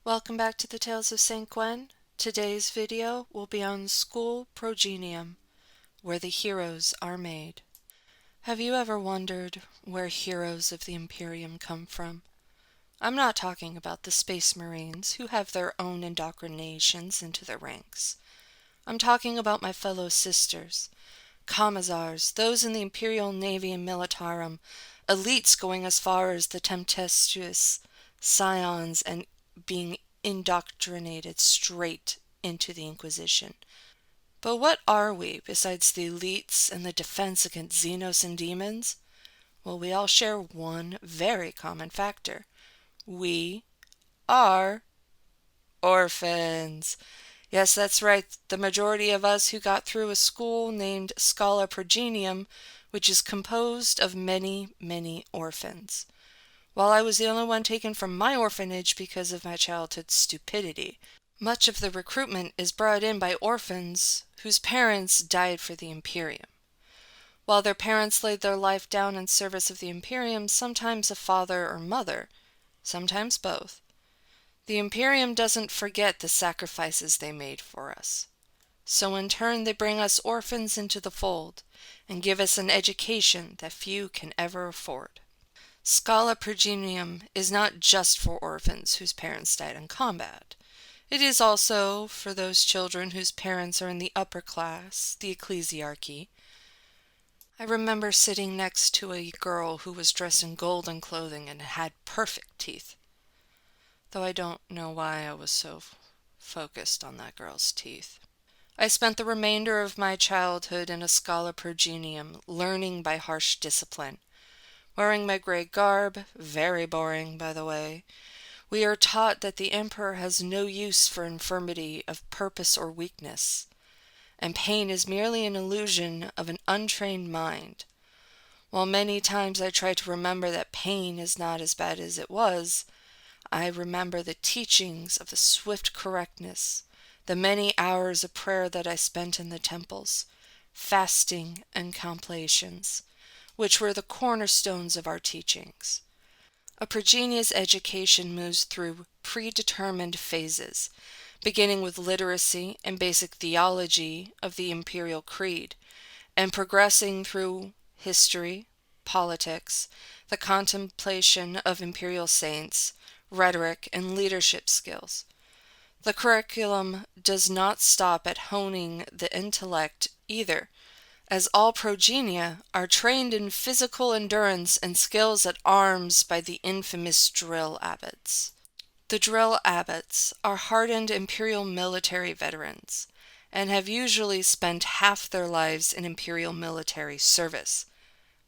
Welcome back to the Tales of St. Gwen. Today's video will be on School Progenium, where the heroes are made. Have you ever wondered where heroes of the Imperium come from? I'm not talking about the Space Marines, who have their own indoctrinations into their ranks. I'm talking about my fellow sisters, commissars, those in the Imperial Navy and Militarum, elites going as far as the tempestuous scions and being indoctrinated straight into the Inquisition. But what are we besides the elites and the defense against Xenos and demons? Well, we all share one very common factor. We are orphans. Yes, that's right. The majority of us who got through a school named Schola Progenium, which is composed of many, many orphans. While I was the only one taken from my orphanage because of my childhood stupidity, much of the recruitment is brought in by orphans whose parents died for the Imperium. While their parents laid their life down in service of the Imperium, sometimes a father or mother, sometimes both, the Imperium doesn't forget the sacrifices they made for us. So in turn they bring us orphans into the fold and give us an education that few can ever afford. Schola Progenium is not just for orphans whose parents died in combat. It is also for those children whose parents are in the upper class, the ecclesiarchy. I remember sitting next to a girl who was dressed in golden clothing and had perfect teeth. Though I don't know why I was so focused on that girl's teeth. I spent the remainder of my childhood in a Schola Progenium, learning by harsh discipline. Wearing my gray garb, very boring, by the way, we are taught that the Emperor has no use for infirmity of purpose or weakness, and pain is merely an illusion of an untrained mind. While many times I try to remember that pain is not as bad as it was, I remember the teachings of the swift correctness, the many hours of prayer that I spent in the temples, fasting and complations, which were the cornerstones of our teachings. A Progenia's education moves through predetermined phases, beginning with literacy and basic theology of the imperial creed, and progressing through history, politics, the contemplation of imperial saints, rhetoric, and leadership skills. The curriculum does not stop at honing the intellect either, as all progenia are trained in physical endurance and skills at arms by the infamous drill abbots. The drill abbots are hardened imperial military veterans, and have usually spent half their lives in imperial military service,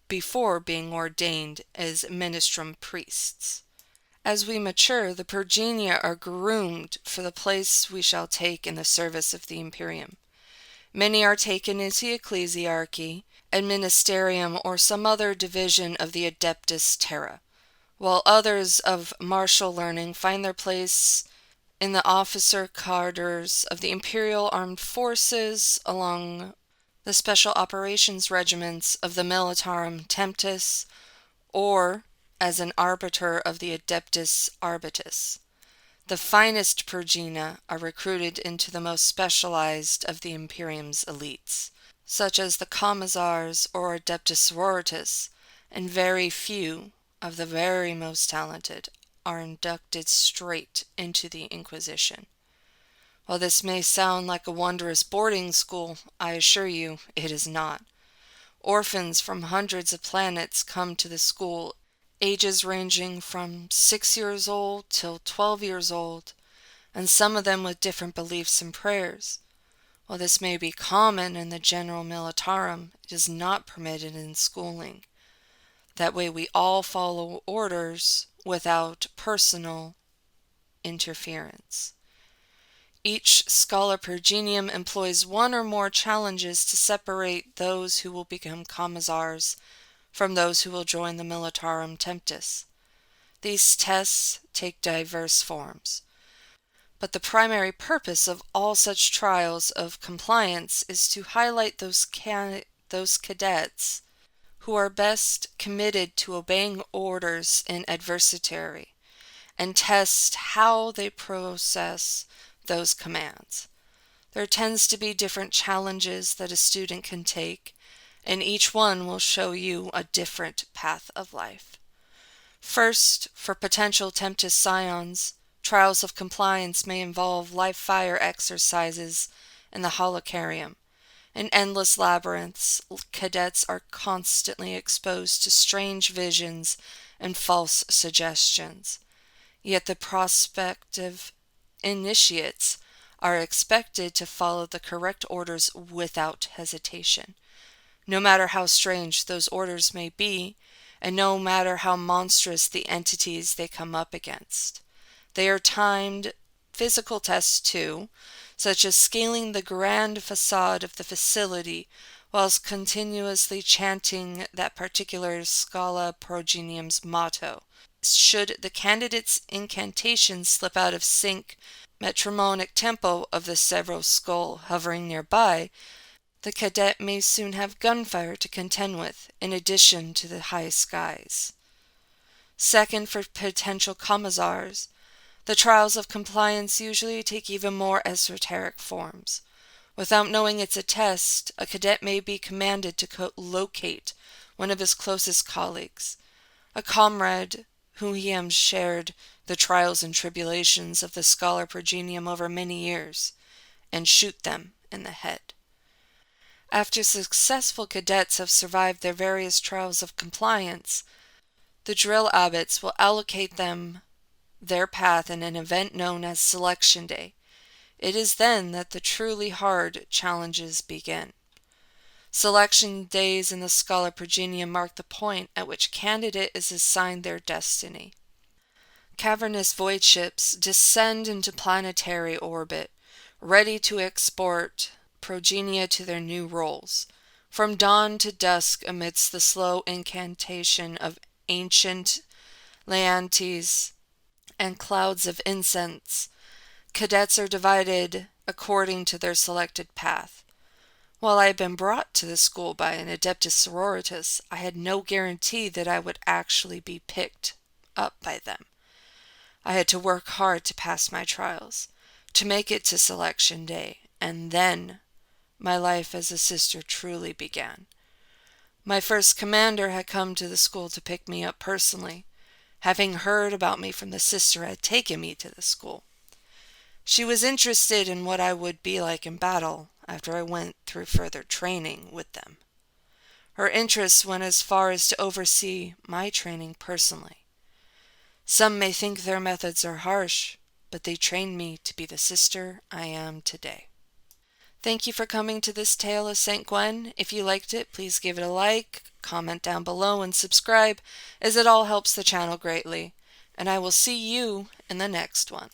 before being ordained as ministrum priests. As we mature, the progenia are groomed for the place we shall take in the service of the Imperium. Many are taken into the ecclesiarchy, administerium, or some other division of the Adeptus Terra, while others of martial learning find their place in the officer cadres of the Imperial Armed Forces, along the Special Operations Regiments of the Militarum Temptus, or as an arbiter of the Adeptus Arbitus. The finest progenia are recruited into the most specialized of the Imperium's elites, such as the commissars or Adeptus Sororitas, and very few of the very most talented are inducted straight into the Inquisition. While this may sound like a wondrous boarding school, I assure you it is not. Orphans from hundreds of planets come to the school, ages ranging from 6 years old till 12 years old, and some of them with different beliefs and prayers. While this may be common in the general militarum, it is not permitted in schooling. That way we all follow orders without personal interference. Each Schola Progenium employs one or more challenges to separate those who will become commissars from those who will join the Militarum Temptus. These tests take diverse forms, but the primary purpose of all such trials of compliance is to highlight those cadets who are best committed to obeying orders in adversity, and test how they process those commands. There tends to be different challenges that a student can take, and each one will show you a different path of life. First, for potential Tempest Scions, trials of compliance may involve live fire exercises in the Holocarium. In endless labyrinths, cadets are constantly exposed to strange visions and false suggestions. Yet the prospective initiates are expected to follow the correct orders without hesitation, no matter how strange those orders may be, and no matter how monstrous the entities they come up against. They are timed physical tests too, such as scaling the grand facade of the facility whilst continuously chanting that particular Schola Progenium's motto. Should the candidate's incantation slip out of sync metronomic tempo of the several skull hovering nearby, the cadet may soon have gunfire to contend with, in addition to the high skies. Second, for potential commissars, the trials of compliance usually take even more esoteric forms. Without knowing it's a test, a cadet may be commanded to locate one of his closest colleagues, a comrade who he has shared the trials and tribulations of the Schola Progenium over many years, and shoot them in the head. After successful cadets have survived their various trials of compliance, the drill abbots will allocate them their path in an event known as Selection Day. It is then that the truly hard challenges begin. Selection days in the Schola Progenium mark the point at which candidate is assigned their destiny. Cavernous void ships descend into planetary orbit, ready to export progenia to their new roles. From dawn to dusk, amidst the slow incantation of ancient Leontes and clouds of incense, cadets are divided according to their selected path. While I had been brought to the school by an Adeptus Sororitas, I had no guarantee that I would actually be picked up by them. I had to work hard to pass my trials, to make it to Selection Day, and then my life as a sister truly began. My first commander had come to the school to pick me up personally, having heard about me from the sister who had taken me to the school. She was interested in what I would be like in battle after I went through further training with them. Her interest went as far as to oversee my training personally. Some may think their methods are harsh, but they trained me to be the sister I am today. Thank you for coming to this tale of St. Gwen. If you liked it, please give it a like, comment down below, and subscribe, as it all helps the channel greatly. And I will see you in the next one.